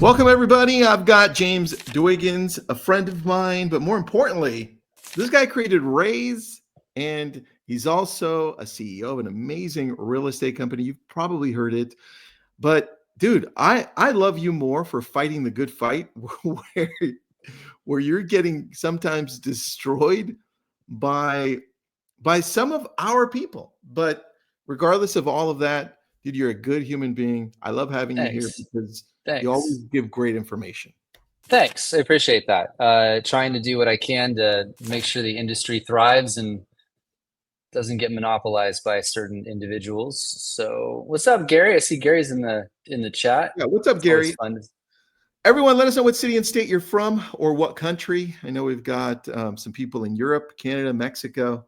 Welcome, everybody. I've got James Dwiggins, a friend of mine, but more importantly, this guy created Rayse, and he's also a CEO of an amazing real estate company. You've probably heard it, but dude, I love you more for fighting the good fight, where you're getting sometimes destroyed by some of our people. But regardless of all of that, dude, you're a good human being. I love having you here because you always give great information. Thanks. I appreciate that. Trying to do what I can to make sure the industry thrives and doesn't get monopolized by certain individuals. So what's up, Gary? I see Gary's in the chat. Yeah, what's up, Gary? Everyone, let us know what city and state you're from or what country. I know we've got some people in Europe, Canada, Mexico.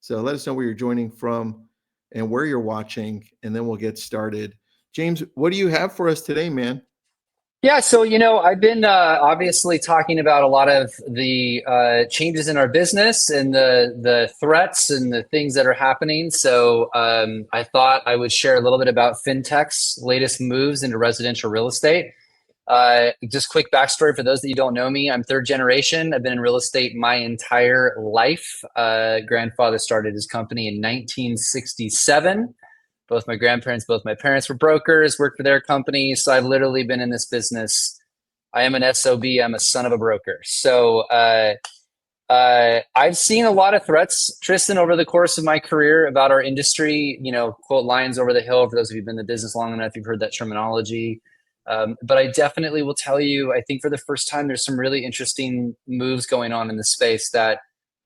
So let us know where you're joining from and where you're watching, and then we'll get started. James, what do you have for us today, man? Yeah, so I've been obviously talking about a lot of the changes in our business and the threats and the things that are happening. So I thought I would share a little bit about Fintech's latest moves into residential real estate. Just quick backstory for those that you don't know me. I'm third generation. I've been in real estate my entire life. Grandfather started his company in 1967. Both my grandparents, both my parents were brokers, worked for their companies. So I've literally been in this business. I am an SOB. I'm a son of a broker. So I've seen a lot of threats, Tristan, over the course of my career about our industry. Quote, lions over the hill. For those of you who've been in the business long enough, you've heard that terminology. But I definitely will tell you, I think for the first time, there's some really interesting moves going on in the space that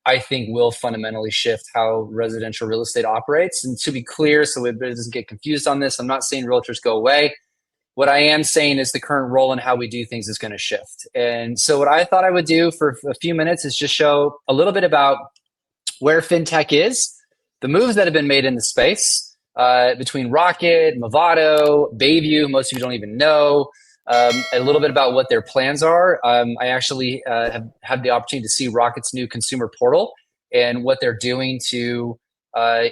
I think will fundamentally shift how residential real estate operates. And to be clear, so it doesn't get confused on this, I'm not saying realtors go away. What I am saying is the current role and how we do things is going to shift. And so what I thought I would do for a few minutes is just show a little bit about where Fintech is, the moves that have been made in the space between Rocket, Movado, Bayview, most of you don't even know, a little bit about what their plans are. I actually have had the opportunity to see Rocket's new consumer portal and what they're doing to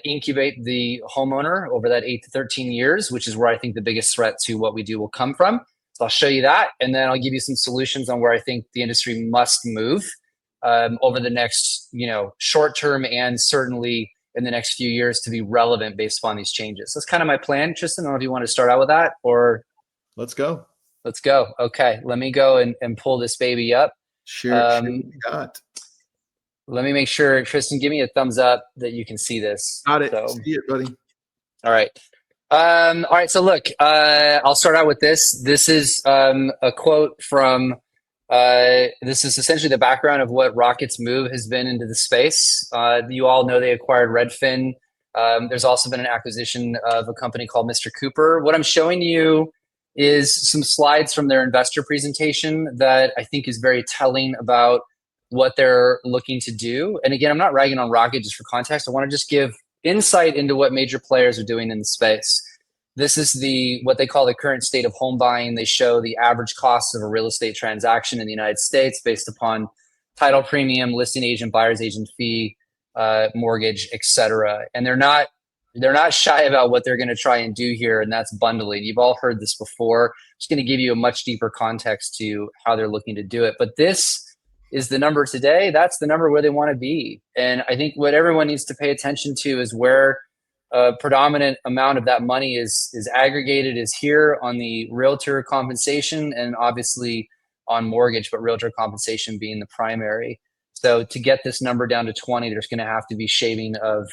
incubate the homeowner over that 8 to 13 years, which is where I think the biggest threat to what we do will come from. So I'll show you that, and then I'll give you some solutions on where I think the industry must move over the next, short term and certainly in the next few years to be relevant based upon these changes. That's kind of my plan. Tristan, I don't know if you want to start out with that or... Let's go. Let's go. Okay, let me go and pull this baby up. Sure. Let me make sure, Tristan, give me a thumbs up that you can see this. Got it. See it, buddy. All right. All right. So look, I'll start out with this. This is a quote from. This is essentially the background of what Rocket's move has been into the space. You all know they acquired Redfin. There's also been an acquisition of a company called Mr. Cooper. What I'm showing you is some slides from their investor presentation that I think is very telling about what they're looking to do. And again, I'm not ragging on Rocket just for context. I want to just give insight into what major players are doing in the space. This is what they call the current state of home buying. They show the average cost of a real estate transaction in the United States based upon title premium, listing agent, buyer's agent fee, mortgage, etc. And they're not shy about what they're going to try and do here, and that's bundling. You've all heard this before. I'm just going to give you a much deeper context to how they're looking to do it. But this is the number today. That's the number where they want to be. And I think what everyone needs to pay attention to is where a predominant amount of that money is aggregated is here on the realtor compensation and obviously on mortgage, but realtor compensation being the primary. So to get this number down to 20, there's going to have to be shaving of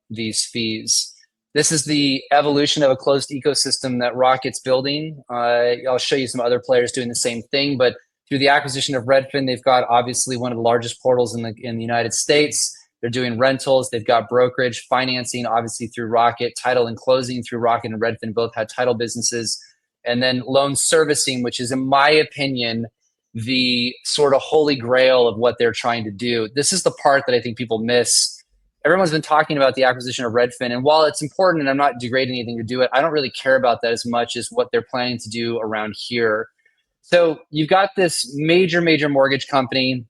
these fees. This is the evolution of a closed ecosystem that Rocket's building. I'll show you some other players doing the same thing, but through the acquisition of Redfin, they've got obviously one of the largest portals in the United States. They're doing rentals. They've got brokerage, financing, obviously through Rocket, title and closing through Rocket and Redfin both had title businesses, and then loan servicing, which is, in my opinion, the sort of holy grail of what they're trying to do. This is the part that I think people miss. Everyone's been talking about the acquisition of Redfin, and while it's important and I'm not degrading anything to do it, I don't really care about that as much as what they're planning to do around here. So you've got this major mortgage company.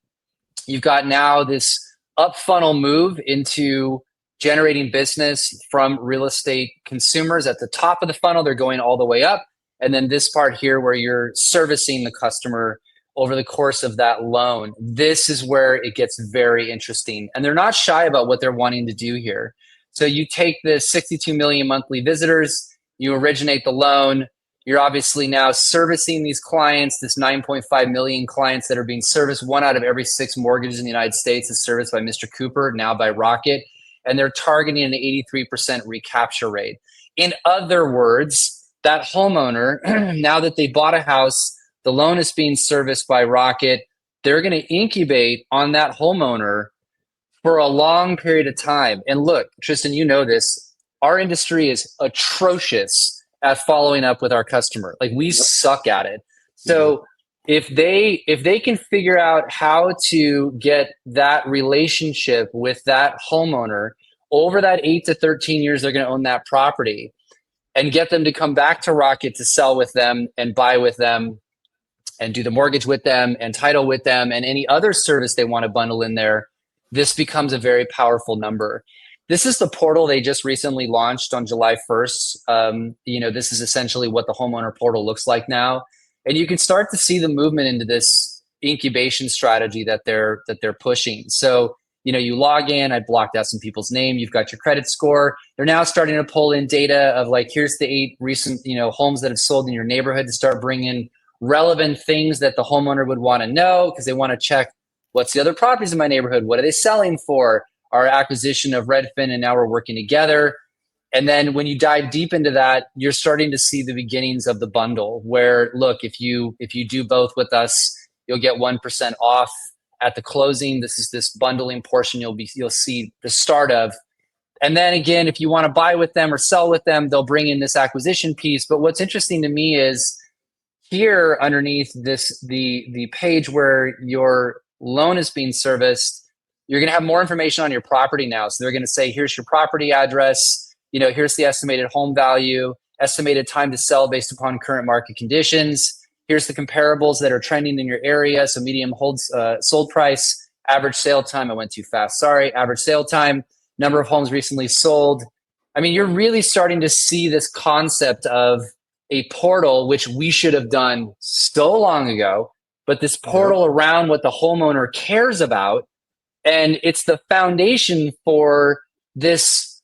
You've got now this up funnel move into generating business from real estate consumers. At the top of the funnel, they're going all the way up. And then this part here where you're servicing the customer over the course of that loan. This is where it gets very interesting. And they're not shy about what they're wanting to do here. So you take the 62 million monthly visitors, you originate the loan. You're obviously now servicing these clients, this 9.5 million clients that are being serviced. 1 out of every 6 mortgages in the United States is serviced by Mr. Cooper, now by Rocket. And they're targeting an 83% recapture rate. In other words, that homeowner, now that they bought a house, the loan is being serviced by Rocket, they're going to incubate on that homeowner for a long period of time. And look, Tristan, you know this, our industry is atrocious at following up with our customer. Like we suck at it. So if they can figure out how to get that relationship with that homeowner over that 8 to 13 years they're going to own that property, and get them to come back to Rocket to sell with them and buy with them and do the mortgage with them and title with them and any other service they want to bundle in there, this becomes a very powerful number. This is the portal they just recently launched on July 1st. This is essentially what the homeowner portal looks like now. And you can start to see the movement into this incubation strategy that they're pushing. So, you log in, I blocked out some people's name, you've got your credit score. They're now starting to pull in data of like, here's the 8 recent, homes that have sold in your neighborhood to start bringing relevant things that the homeowner would want to know because they want to check what's the other properties in my neighborhood, what are they selling for, our acquisition of Redfin, and now we're working together. And then when you dive deep into that, you're starting to see the beginnings of the bundle where, look, if you do both with us, you'll get 1% off at the closing. This is this bundling portion you'll see the start of. And then again, if you want to buy with them or sell with them, they'll bring in this acquisition piece. But what's interesting to me is here underneath this, the page where your loan is being serviced, you're going to have more information on your property now. So they're going to say, here's your property address, here's the estimated home value, estimated time to sell based upon current market conditions. Here's the comparables that are trending in your area. So medium sold price, average sale time. I went too fast. Sorry. Average sale time, number of homes recently sold. I mean, you're really starting to see this concept of a portal, which we should have done so long ago, but this portal around what the homeowner cares about. And it's the foundation for this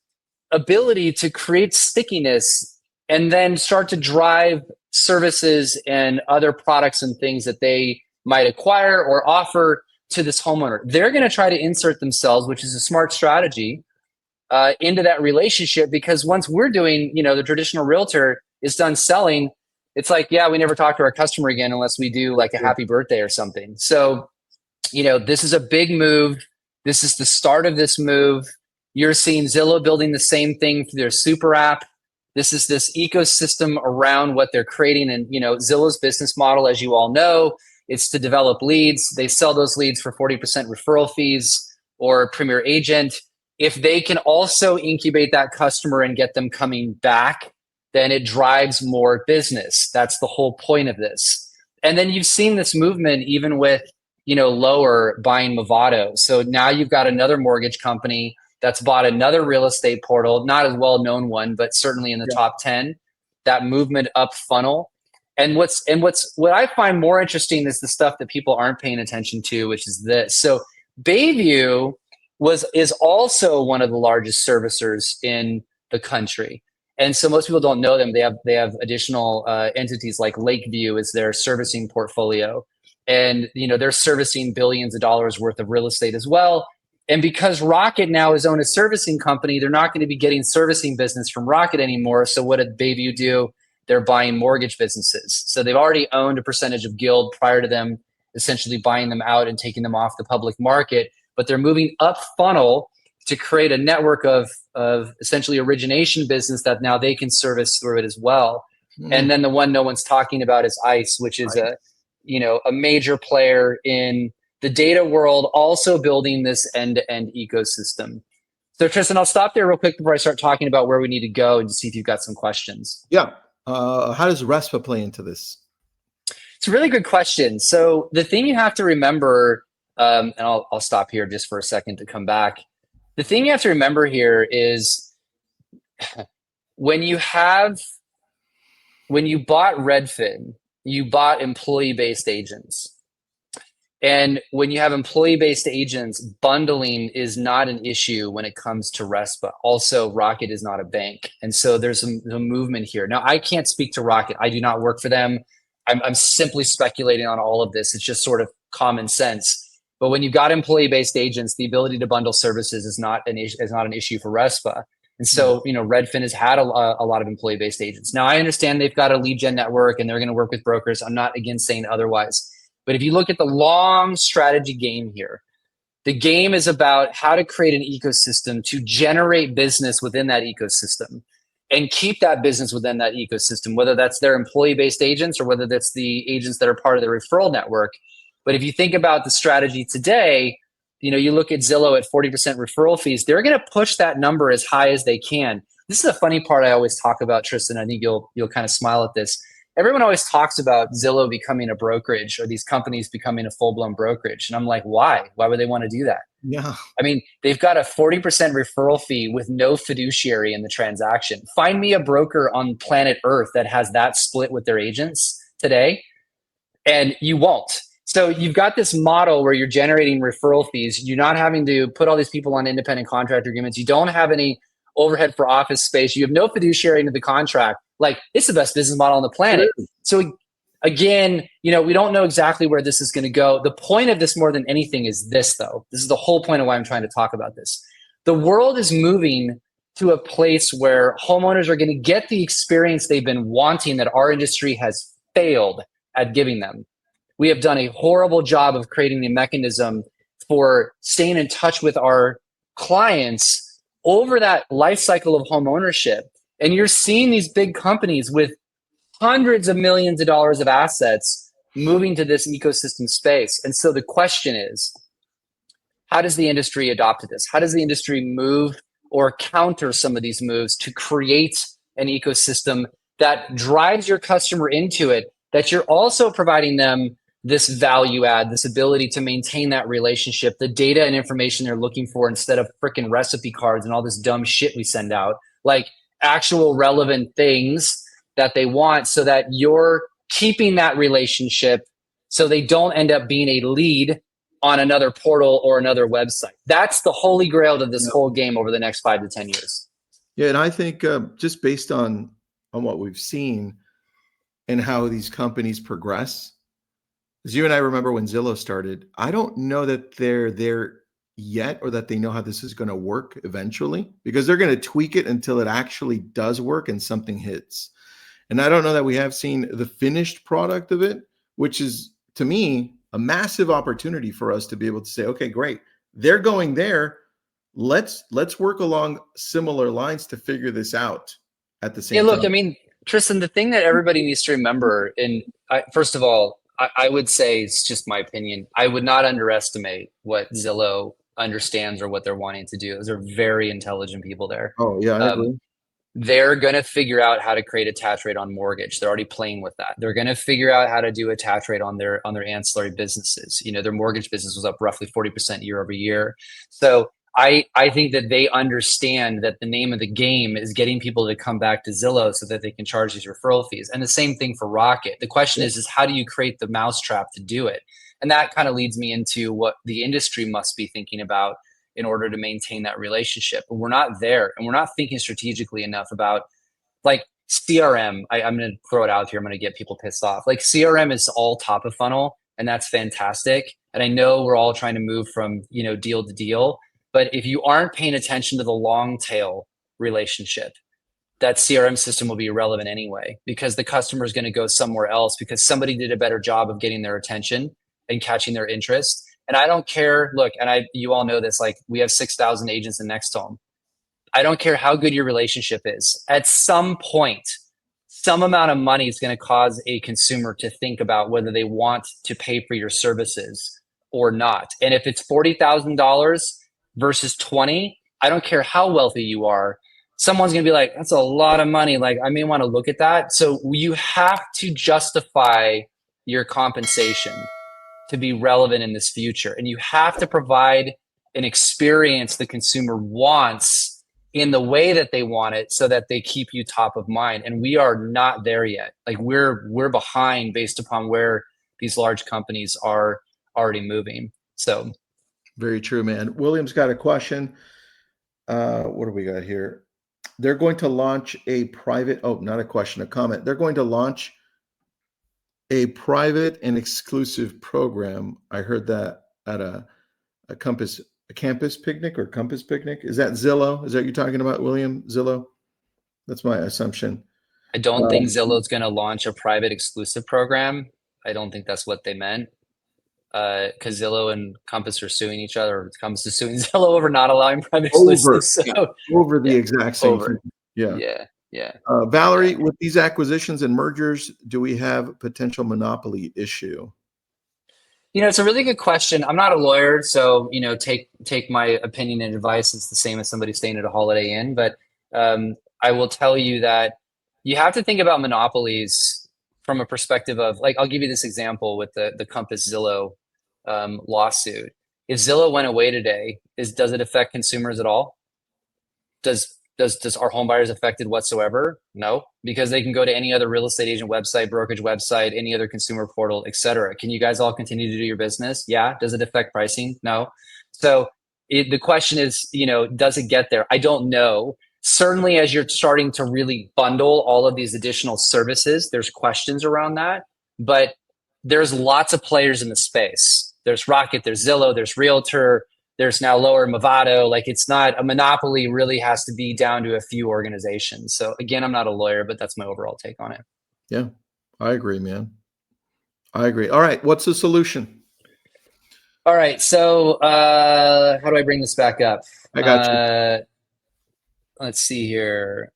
ability to create stickiness and then start to drive services and other products and things that they might acquire or offer to this homeowner. They're going to try to insert themselves, which is a smart strategy, into that relationship, because once we're doing, the traditional realtor is done selling, it's like, yeah, we never talk to our customer again unless we do like a happy birthday or something. So, this is a big move. This is the start of this move. You're seeing Zillow building the same thing through their super app. This is this ecosystem around what they're creating. And, Zillow's business model, as you all know, it's to develop leads. They sell those leads for 40% referral fees or premier agent. If they can also incubate that customer and get them coming back, then it drives more business. That's the whole point of this. And then you've seen this movement even with, Lower buying Movado. So now you've got another mortgage company that's bought another real estate portal, not as well known one, but certainly in the top 10, that movement up funnel. And what I find more interesting is the stuff that people aren't paying attention to, which is this. So Bayview is also one of the largest servicers in the country. And so most people don't know them. They have additional entities like Lakeview is their servicing portfolio. And they're servicing billions of dollars worth of real estate as well. And because Rocket now is owned a servicing company, they're not going to be getting servicing business from Rocket anymore. So what did Bayview do? They're buying mortgage businesses. So they've already owned a percentage of Guild prior to them essentially buying them out and taking them off the public market. But they're moving up funnel to create a network of essentially origination business that now they can service through it as well. And then the one no one's talking about is ICE, which is a major player in the data world, also building this end-to-end ecosystem. So Tristan, I'll stop there real quick before I start talking about where we need to go and see if you've got some questions. Yeah. How does RESPA play into this? It's a really good question. So the thing you have to remember, and I'll stop here just for a second to come back. The thing you have to remember here is when you have when you bought Redfin, you bought employee-based agents. And when you have employee-based agents, bundling is not an issue when it comes to RESPA. Also, Rocket is not a bank. And so there's a movement here. Now, I can't speak to Rocket. I do not work for them. I'm simply speculating on all of this. It's just sort of common sense. But when you've got employee-based agents, the ability to bundle services is not an issue for RESPA. And so, Redfin has had a lot of employee-based agents. Now, I understand they've got a lead gen network and they're going to work with brokers. I'm not, again, saying otherwise. But if you look at the long strategy game here, the game is about how to create an ecosystem to generate business within that ecosystem and keep that business within that ecosystem, whether that's their employee-based agents or whether that's the agents that are part of the referral network. But if you think about the strategy today, you look at Zillow at 40% referral fees, they're going to push that number as high as they can. This is the funny part I always talk about, Tristan. I think you'll kind of smile at this. Everyone always talks about Zillow becoming a brokerage or these companies becoming a full-blown brokerage. And I'm like, why? Why would they want to do that? Yeah. I mean, they've got a 40% referral fee with no fiduciary in the transaction. Find me a broker on planet Earth that has that split with their agents today, and you won't. So you've got this model where you're generating referral fees. You're not having to put all these people on independent contractor agreements. You don't have any overhead for office space. You have no fiduciary into the contract. Like, it's the best business model on the planet. So again, we don't know exactly where this is going to go. The point of this more than anything is this, though. This is the whole point of why I'm trying to talk about this. The world is moving to a place where homeowners are going to get the experience they've been wanting that our industry has failed at giving them. We have done a horrible job of creating a mechanism for staying in touch with our clients over that life cycle of home ownership. And you're seeing these big companies with hundreds of millions of dollars of assets moving to this ecosystem space. And so the question is, how does the industry adopt this? How does the industry move or counter some of these moves to create an ecosystem that drives your customer into it, that you're also providing them this value add, this ability to maintain that relationship, the data and information they're looking for instead of freaking recipe cards and all this dumb shit we send out, like actual relevant things that they want, so that you're keeping that relationship so they don't end up being a lead on another portal or another website. That's the holy grail to this whole game over the next 5 to 10 years. Yeah, and I think just based on what we've seen and how these companies progress, as you and I remember when Zillow started, I don't know that they're there yet or that they know how this is going to work eventually, because they're going to tweak it until it actually does work and something hits. And I don't know that we have seen the finished product of it, which is, to me, a massive opportunity for us to be able to say, okay, great, they're going there. Let's work along similar lines to figure this out at the same time. Yeah, look, I mean, Tristan, the thing that everybody needs to remember, and first of all, I would say, it's just my opinion, I would not underestimate what Zillow understands or what they're wanting to do. Those are very intelligent people there. Oh, yeah, I agree. They're going to figure out how to create attach rate on mortgage. They're already playing with that. They're going to figure out how to do attach rate on their ancillary businesses. Their mortgage business was up roughly 40% year over year. So I think that they understand that the name of the game is getting people to come back to Zillow so that they can charge these referral fees. And the same thing for Rocket. The question is how do you create the mousetrap to do it? And that kind of leads me into what the industry must be thinking about in order to maintain that relationship. But we're not there, and we're not thinking strategically enough about, like, CRM. I'm going to throw it out here. I'm going to get people pissed off. Like, CRM is all top of funnel, and that's fantastic. And I know we're all trying to move from, deal to deal. But if you aren't paying attention to the long tail relationship, that CRM system will be irrelevant anyway, because the customer is going to go somewhere else because somebody did a better job of getting their attention and catching their interest. And I don't care. Look, and you all know this, like, we have 6,000 agents in NextHome. I don't care how good your relationship is. At some point, some amount of money is going to cause a consumer to think about whether they want to pay for your services or not. And if it's $40,000 versus 20, I don't care how wealthy you are, someone's going to be like, that's a lot of money. Like, I may want to look at that. So you have to justify your compensation to be relevant in this future. And you have to provide an experience the consumer wants in the way that they want it so that they keep you top of mind. And we are not there yet. Like we're behind based upon where these large companies are already moving. So very true, man. William's got a question. What do we got here? They're going to launch a private, oh, not a question, a comment. They're going to launch a private and exclusive program. I heard that at a campus picnic or compass picnic. Is that Zillow? Is that what you're talking about, William? Zillow? That's my assumption. I don't think Zillow's going to launch a private exclusive program. I don't think that's what they meant. Because Zillow and Compass are suing each other. Compass is suing Zillow over not allowing private exclusives. Over the exact same thing. Yeah. Valerie, with these acquisitions and mergers, do we have a potential monopoly issue? It's a really good question. I'm not a lawyer, so take my opinion and advice. It's the same as somebody staying at a Holiday Inn. But I will tell you that you have to think about monopolies from a perspective of, like, I'll give you this example with the Compass Zillow lawsuit. If Zillow went away today, does it affect consumers at all? Does our home buyers affected whatsoever? No, because they can go to any other real estate agent website, brokerage website, any other consumer portal, etc. Can you guys all continue to do your business? Yeah. Does it affect pricing? No. So the question is, does it get there? I don't know. Certainly, as you're starting to really bundle all of these additional services, there's questions around that. But there's lots of players in the space. There's Rocket, there's Zillow, there's Realtor. There's now lower Movado. Like, it's not a monopoly, really has to be down to a few organizations. So again, I'm not a lawyer, but that's my overall take on it. Yeah, I agree, man. I agree. All right. What's the solution? All right. So how do I bring this back up? I got you. Let's see here.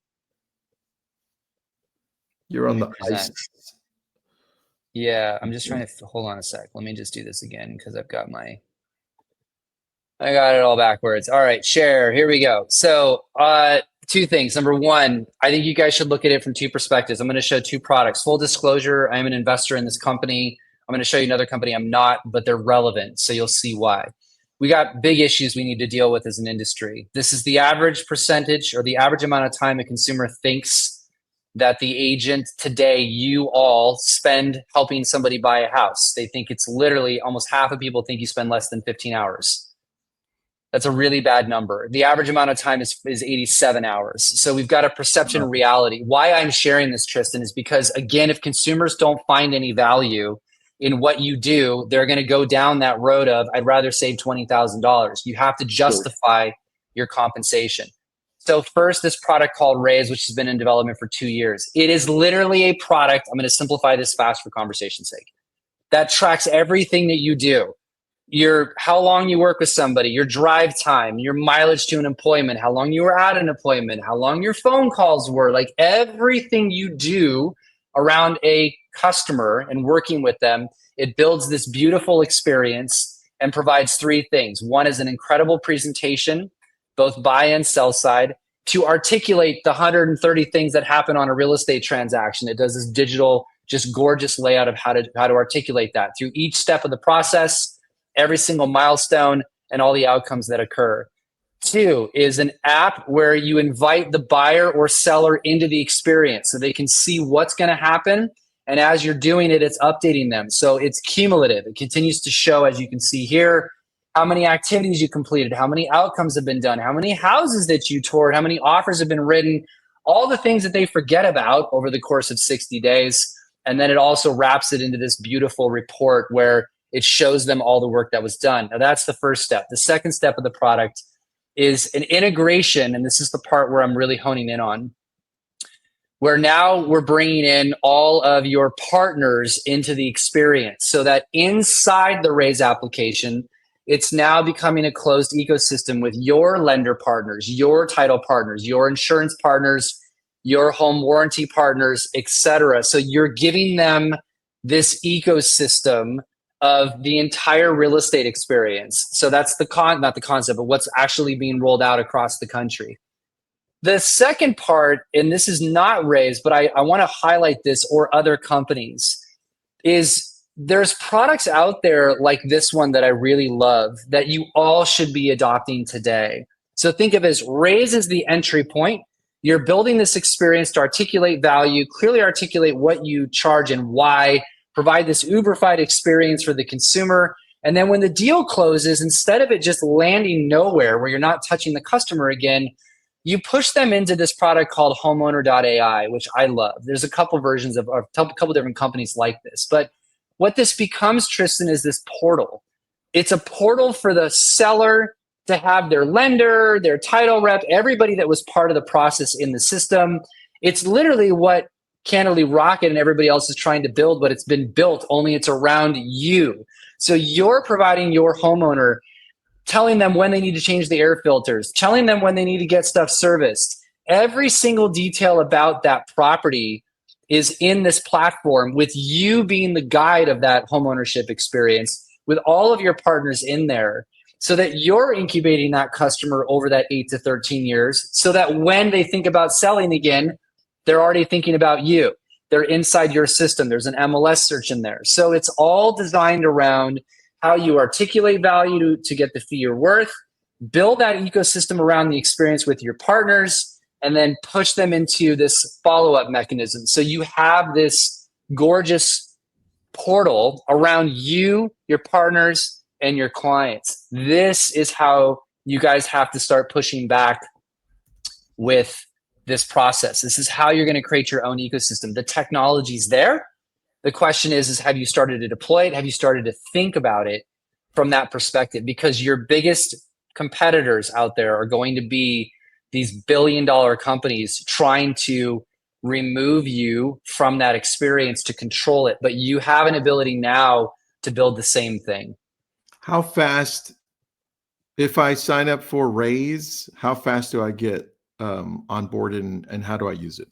You're on the ice. Yeah, I'm just trying to hold on a sec. Let me just do this again because I got it all backwards. All right, share. Here we go. So two things. Number one, I think you guys should look at it from two perspectives. I'm going to show two products. Full disclosure, I'm an investor in this company. I'm going to show you another company I'm not, but they're relevant. So you'll see why. We got big issues we need to deal with as an industry. This is the average percentage or the average amount of time a consumer thinks that the agent today, you all spend helping somebody buy a house. They think it's literally almost half of people think you spend less than 15 hours. That's a really bad number. The average amount of time is 87 hours. So we've got a perception reality. Why I'm sharing this, Tristan, is because, again, if consumers don't find any value in what you do, they're going to go down that road of, I'd rather save $20,000. You have to justify your compensation. So first, this product called Rayse, which has been in development for 2 years. It is literally a product, I'm going to simplify this fast for conversation's sake, that tracks everything that you do. How long you work with somebody, your drive time, your mileage to an appointment, how long you were at an appointment, how long your phone calls were, like everything you do around a customer and working with them. It builds this beautiful experience and provides three things. One is an incredible presentation, both buy and sell side, to articulate the 130 things that happen on a real estate transaction. It does this digital, just gorgeous layout of how to articulate that through each step of the process, every single milestone, and all the outcomes that occur. Two is an app where you invite the buyer or seller into the experience so they can see what's going to happen. And as you're doing it, it's updating them. So it's cumulative. It continues to show, as you can see here, how many activities you completed, how many outcomes have been done, how many houses that you toured, how many offers have been written, all the things that they forget about over the course of 60 days. And then it also wraps it into this beautiful report where it shows them all the work that was done. Now, that's the first step. The second step of the product is an integration, and this is the part where I'm really honing in on, where now we're bringing in all of your partners into the experience so that inside the Rayse application, it's now becoming a closed ecosystem with your lender partners, your title partners, your insurance partners, your home warranty partners, etc. So you're giving them this ecosystem of the entire real estate experience. So that's not the concept, but what's actually being rolled out across the country. The second part, and this is not Rayse, but I want to highlight this or other companies, is there's products out there like this one that I really love that you all should be adopting today. So think of it as Rayse as the entry point. You're building this experience to articulate value, clearly articulate what you charge and why, provide this Uber-fied experience for the consumer. And then when the deal closes, instead of it just landing nowhere where you're not touching the customer again, you push them into this product called homeowner.ai, which I love. There's a couple versions of, or a couple different companies like this. But what this becomes, Tristan, is this portal. It's a portal for the seller to have their lender, their title rep, everybody that was part of the process in the system. It's literally what candidly Rocket and everybody else is trying to build, but it's been built, only it's around you. So you're providing your homeowner, telling them when they need to change the air filters, telling them when they need to get stuff serviced. Every single detail about that property is in this platform, with you being the guide of that homeownership experience, with all of your partners in there, so that you're incubating that customer over that 8 to 13 years, so that when they think about selling again, they're already thinking about you. They're inside your system. There's an MLS search in there. So it's all designed around how you articulate value to get the fee you're worth, build that ecosystem around the experience with your partners, and then push them into this follow-up mechanism. So you have this gorgeous portal around you, your partners, and your clients. This is how you guys have to start pushing back with this process. This is how you're going to create your own ecosystem. The technology's there. The question is have you started to deploy it? Have you started to think about it from that perspective? Because your biggest competitors out there are going to be these billion-dollar companies trying to remove you from that experience to control it. But you have an ability now to build the same thing. How fast, if I sign up for Rayse, how fast do I get onboarded and how do I use it?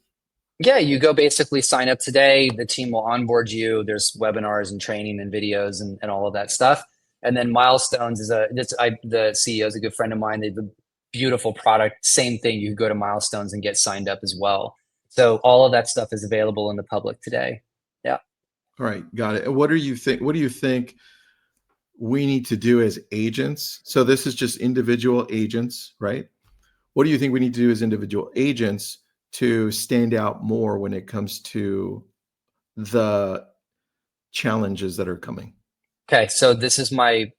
Yeah, you go basically sign up today. The team will onboard you. There's webinars and training and videos and all of that stuff. And then Milestones is the CEO is a good friend of mine. They have a beautiful product. Same thing. You can go to Milestones and get signed up as well. So all of that stuff is available in the public today. Yeah. All right, got it. What do you think we need to do as agents? So this is just individual agents, right? What do you think we need to do as individual agents to stand out more when it comes to the challenges that are coming? Okay, so this is my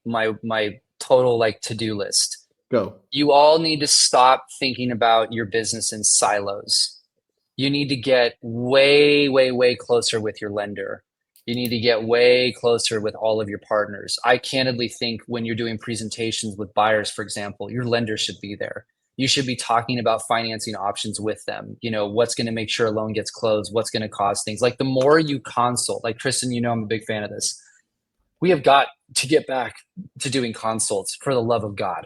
total to-do list. Go. You all need to stop thinking about your business in silos. You need to get way, way, way closer with your lender. You need to get way closer with all of your partners. I candidly think when you're doing presentations with buyers, for example, your lender should be there. You should be talking about financing options with them. You know, what's going to make sure a loan gets closed, what's going to cause things. The more you consult, Tristan, I'm a big fan of this. We have got to get back to doing consults, for the love of God.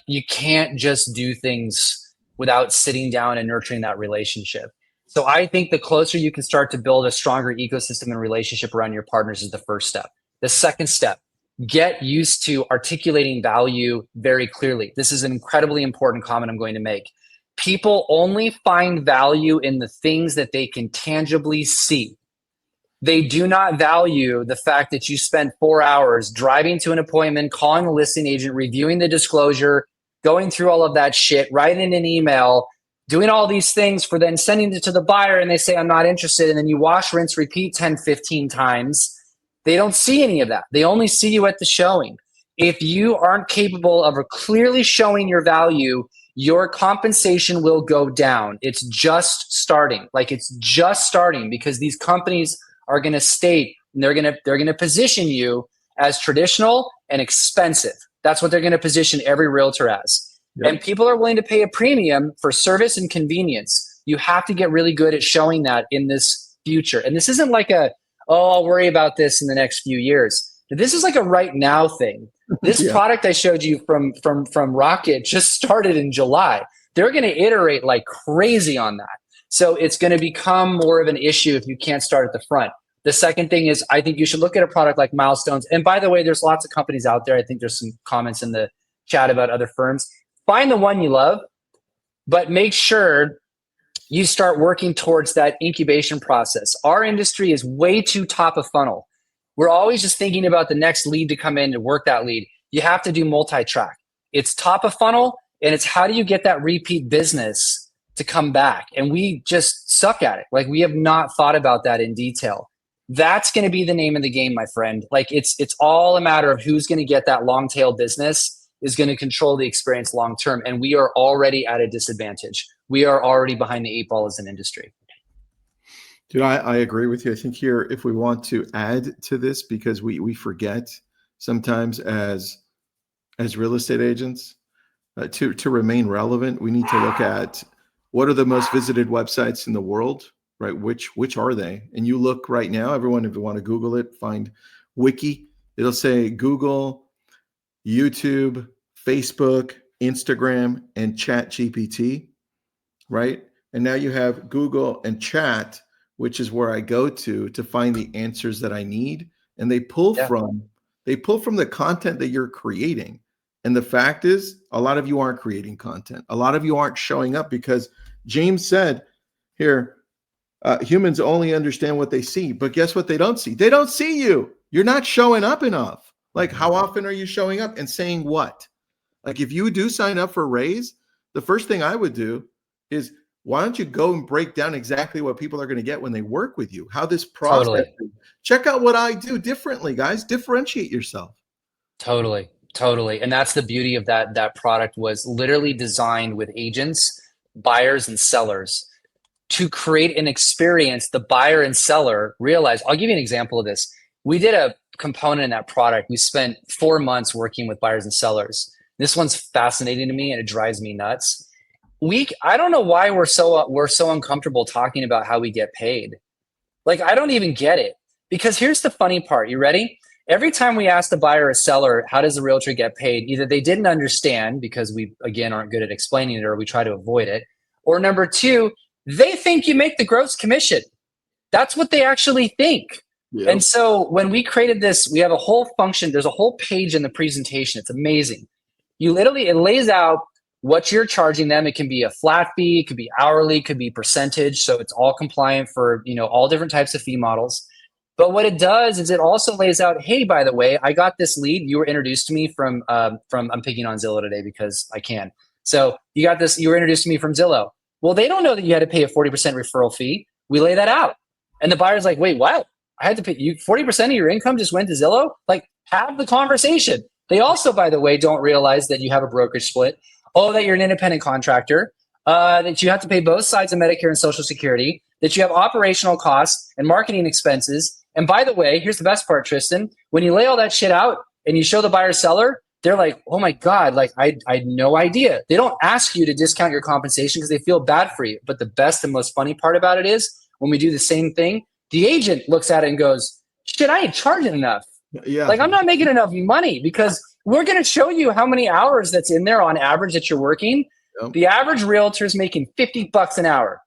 You can't just do things without sitting down and nurturing that relationship. So I think the closer you can start to build a stronger ecosystem and relationship around your partners is the first step. The second step, get used to articulating value very clearly. This is an incredibly important comment I'm going to make. People only find value in the things that they can tangibly see. They do not value the fact that you spent 4 hours driving to an appointment, calling the listing agent, reviewing the disclosure, going through all of that shit, writing an email, doing all these things for then sending it to the buyer and they say, I'm not interested. And then you wash, rinse, repeat 10, 15 times. They don't see any of that. They only see you at the showing. If you aren't capable of clearly showing your value, your compensation will go down. It's just starting. It's just starting because these companies are going to state, and they're going to position you as traditional and expensive. That's what they're going to position every realtor as. Yep. And people are willing to pay a premium for service and convenience. You have to get really good at showing that in this future. And this isn't I'll worry about this in the next few years. This is a right now thing. This product I showed you from Rocket just started in July. They're going to iterate like crazy on that. So it's going to become more of an issue if you can't start at the front. The second thing is I think you should look at a product like Milestones. And by the way, there's lots of companies out there. I think there's some comments in the chat about other firms. Find the one you love, but make sure you start working towards that incubation process. Our industry is way too top of funnel. We're always just thinking about the next lead to come in to work that lead. You have to do multi-track. It's top of funnel, And it's how do you get that repeat business to come back? And we just suck at it. Like we have not thought about that in detail. That's going to be the name of the game, my friend. Like it's all a matter of who's going to get that long tail business is going to control the experience long term. And we are already at a disadvantage. We are already behind the 8 ball as an industry. Dude, I agree with you. I think here, if we want to add to this, because we forget sometimes as real estate agents, to remain relevant, we need to look at what are the most visited websites in the world, right? Which are they? And you look right now, everyone, if you want to Google it, find Wiki. It'll say Google, YouTube, Facebook, Instagram, and Chat GPT, right? And now you have Google and Chat, which is where I go to find the answers that I need. And they pull from the content that you're creating. And the fact is, a lot of you aren't creating content. A lot of you aren't showing up because James said here, humans only understand what they see. But guess what they don't see? They don't see you. You're not showing up enough. Like, how often are you showing up and saying what? Like, if you do sign up for Rayse, the first thing I would do is, why don't you go and break down exactly what people are going to get when they work with you? How this process. Totally. Check out what I do differently, guys. Differentiate yourself. Totally. And that's the beauty of that product was literally designed with agents, buyers, and sellers to create an experience the buyer and seller realize. I'll give you an example of this. We did a component in that product. We spent 4 months working with buyers and sellers. This one's fascinating to me and it drives me nuts. I don't know why we're so uncomfortable talking about how we get paid. Like, I don't even get it. Because here's the funny part. You ready? Every time we ask the buyer or seller, how does the realtor get paid? Either they didn't understand because we, again, aren't good at explaining it, or we try to avoid it. Or number two, they think you make the gross commission. That's what they actually think. Yep. And so when we created this, we have a whole function. There's a whole page in the presentation. It's amazing. It lays out what you're charging them. It can be a flat fee, it could be hourly, it could be percentage. So it's all compliant for, all different types of fee models. But what it does is it also lays out, hey, by the way, I got this lead. You were introduced to me from I'm picking on Zillow today because I can. So you were introduced to me from Zillow. Well, they don't know that you had to pay a 40% referral fee. We lay that out. And the buyer's like, wait, what? I had to pay you 40% of your income just went to Zillow? Like, have the conversation. They also, by the way, don't realize that you have a brokerage split. Oh, that you're an independent contractor, that you have to pay both sides of Medicare and Social Security, that you have operational costs and marketing expenses. And by the way, here's the best part, Tristan. When you lay all that shit out and you show the buyer seller, they're like, oh my God, like I had no idea. They don't ask you to discount your compensation because they feel bad for you. But the best and most funny part about it is when we do the same thing, the agent looks at it and goes, shit, I ain't charging enough. Yeah. Like, I'm not making enough money because we're going to show you how many hours that's in there on average that you're working. Yep. The average realtor is making $50 an hour.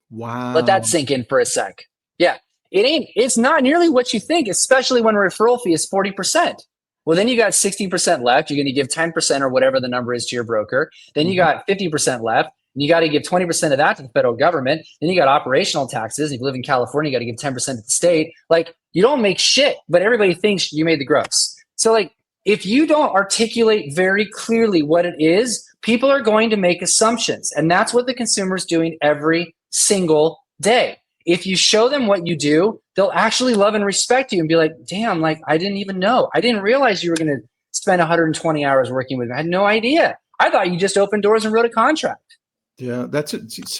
Wow. Let that sink in for a sec. Yeah. It's not nearly what you think, especially when a referral fee is 40%. Well, then you got 60% left. You're going to give 10% or whatever the number is to your broker. Then you got 50% left. And you got to give 20% of that to the federal government. Then you got operational taxes. If you live in California, you got to give 10% to the state. Like, you don't make shit, but everybody thinks you made the gross. So like, if you don't articulate very clearly what it is, people are going to make assumptions. And that's what the consumer is doing every single day. If you show them what you do, they'll actually love and respect you and be like, damn, like, I didn't even know. I didn't realize you were going to spend 120 hours working with me. I had no idea. I thought you just opened doors and wrote a contract. Yeah,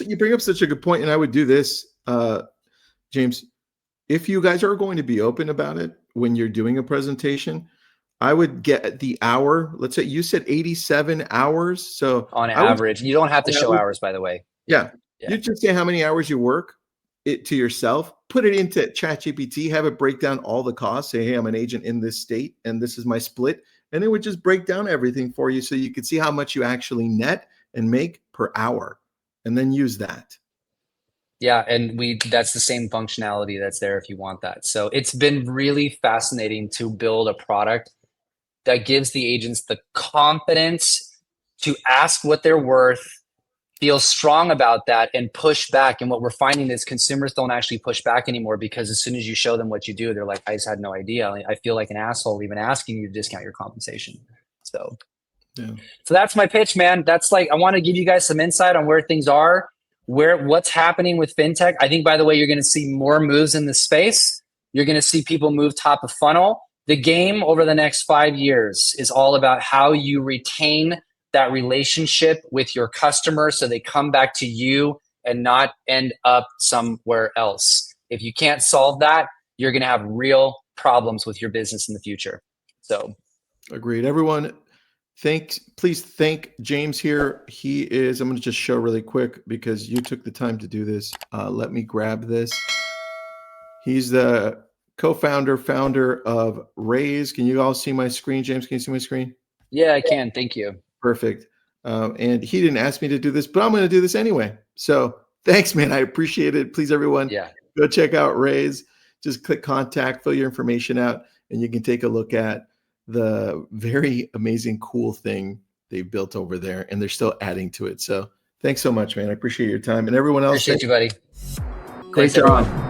you bring up such a good point. And I would do this, James, if you guys are going to be open about it when you're doing a presentation, I would get the hour. Let's say you said 87 hours. So on average, you don't have to show hours, by the way. Yeah. You just say how many hours you work it to yourself, put it into ChatGPT, have it break down all the costs. Say, hey, I'm an agent in this state and this is my split. And it would just break down everything for you so you could see how much you actually net and make per hour, and then use that. Yeah, and that's the same functionality that's there if you want that. So it's been really fascinating to build a product that gives the agents the confidence to ask what they're worth, feel strong about that, and push back. And what we're finding is consumers don't actually push back anymore because as soon as you show them what you do, they're like, I just had no idea. I feel like an asshole even asking you to discount your compensation. So Yeah. So that's my pitch, man. That's like, I want to give you guys some insight on where things are, what's happening with fintech. I think, by the way, you're going to see more moves in the space. You're going to see people move top of funnel. The game over the next 5 years is all about how you retain that relationship with your customer so they come back to you and not end up somewhere else. If you can't solve that, you're going to have real problems with your business in the future. So agreed. Everyone, please thank James here. He is, I'm going to just show really quick because you took the time to do this. Let me grab this. He's the co-founder, founder of Rayse. Can you all see my screen, James? Can you see my screen? yeah, I can. Thank you. Perfect. And he didn't ask me to do this, but I'm going to do this anyway. So thanks, man. I appreciate it. Please, everyone, go check out Rayse. Just click contact, fill your information out, and you can take a look at the very amazing, cool thing they've built over there, and they're still adding to it. So thanks so much, man. I appreciate your time. And everyone else, Appreciate you, buddy. Great Thanks, job. everyone.